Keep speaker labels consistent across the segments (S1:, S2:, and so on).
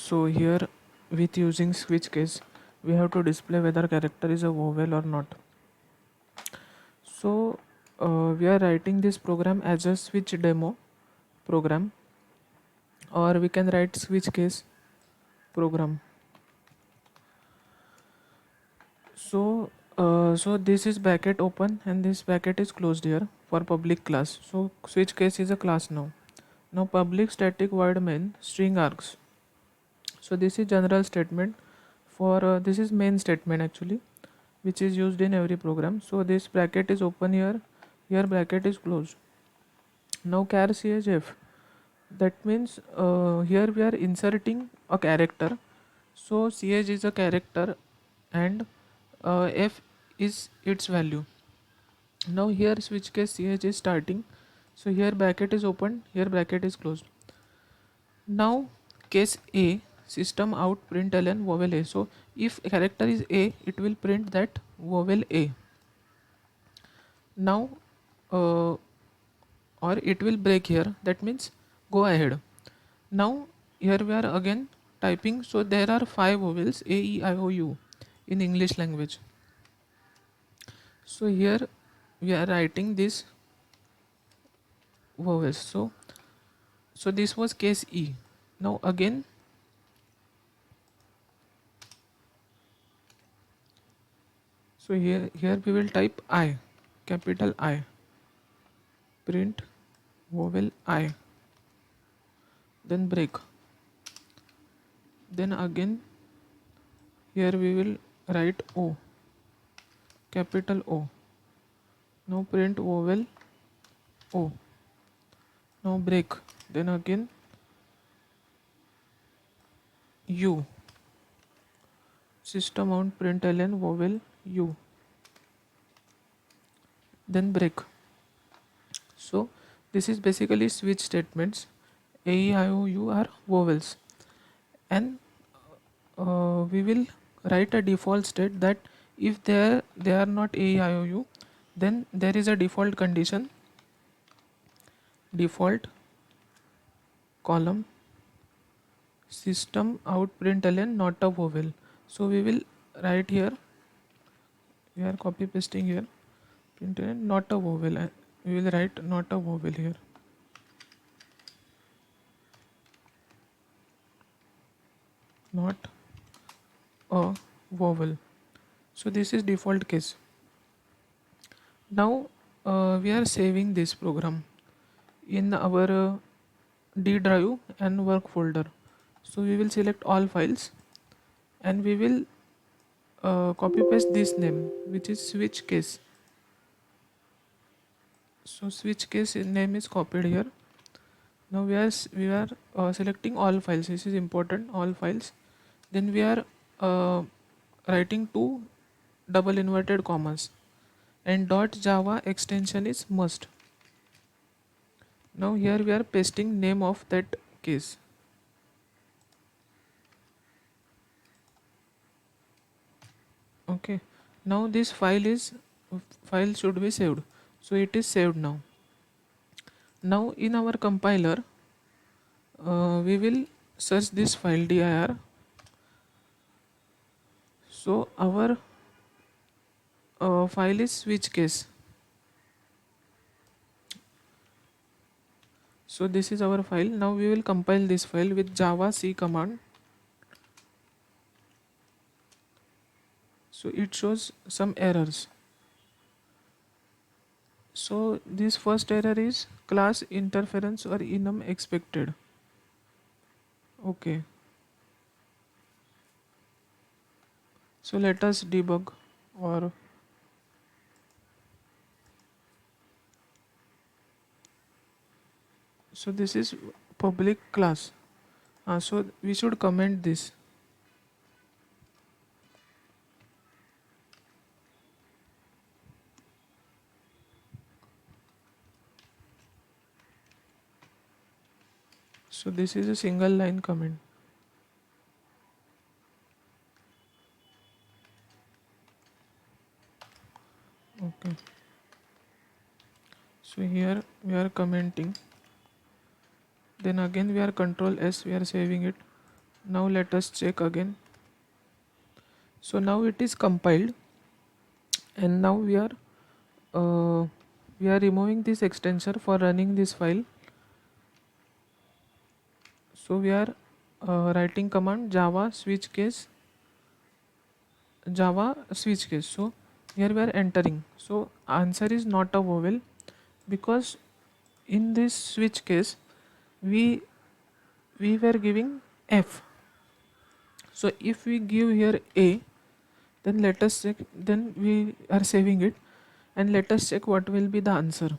S1: So here, with using switch case, we have to display whether character is a vowel or not. So we are writing this program as a switch demo program, or we can write switch case program. So this is bracket open and this bracket is closed here for public class. So switch case is a class now. Now public static void main string args. So this is general statement for this is main statement actually, which is used in every program. So this bracket is open here, here bracket is closed. Now char chf, that means here we are inserting a character. So ch is a character and f is its value. Now here switch case ch is starting, so here bracket is open, here bracket is closed. Now case a, system out println vowel a. So if character is a, it will print that vowel a. Now or it will break here, that means go ahead. Now here we are again typing. So there are 5 vowels a, e, I, o, u in English language. So here we are writing this vowels. So this was case e. Now again, so here we will type I, capital I, print vowel I, then break. Then again here we will write O, capital O. Now print vowel O. Now break. Then again U, system out println vowel U, then break. So this is basically switch statements. A, E, I, O, U are vowels, and we will write a default state that if they are not A, E, I, O, U, then there is a default condition, default column system out println not a vowel. So we will write here, we are copy pasting here, println not a vowel, and we will write not a vowel here. Not a vowel. So this is default case. Now we are saving this program in our D drive and work folder. So we will select all files and we will copy paste this name, which is switch case. So switch case name is copied here. Now we are selecting all files. This is important, all files. Then we are writing two double inverted commas, and .java extension is must. Now here we are pasting name of that case. Okay, now this file should be saved, so it is saved now. Now in our compiler we will search this file dir. So our file is switch case. So this is our file. Now we will compile this file with java c command. So it shows some errors. So this first error is class interference or enum expected. Okay. So let us debug, or so this is public class. So we should comment this. So this is a single line comment. Okay. So here we are commenting. Then again we are control S, we are saving it. Now let us check again. So now it is compiled, and now uh, we are removing this extension for running this file. So we are writing command java switch case. So here we are entering. So answer is not a vowel, because in this switch case we were giving f. So if we give here a, then let us check, then we are saving it, and let us check what will be the answer.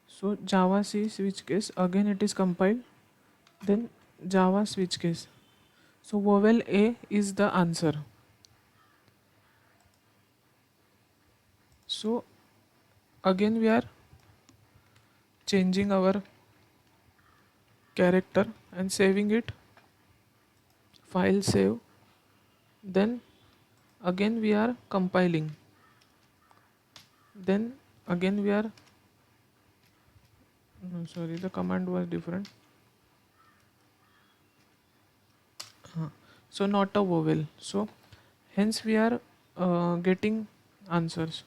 S1: So java c switch case, again it is compiled, then java switch case. So vowel a is the answer. So again we are changing our character and saving it, file save, then again we are compiling, then again we are, no, sorry, the command was different. So not a vowel, so hence we are getting answers.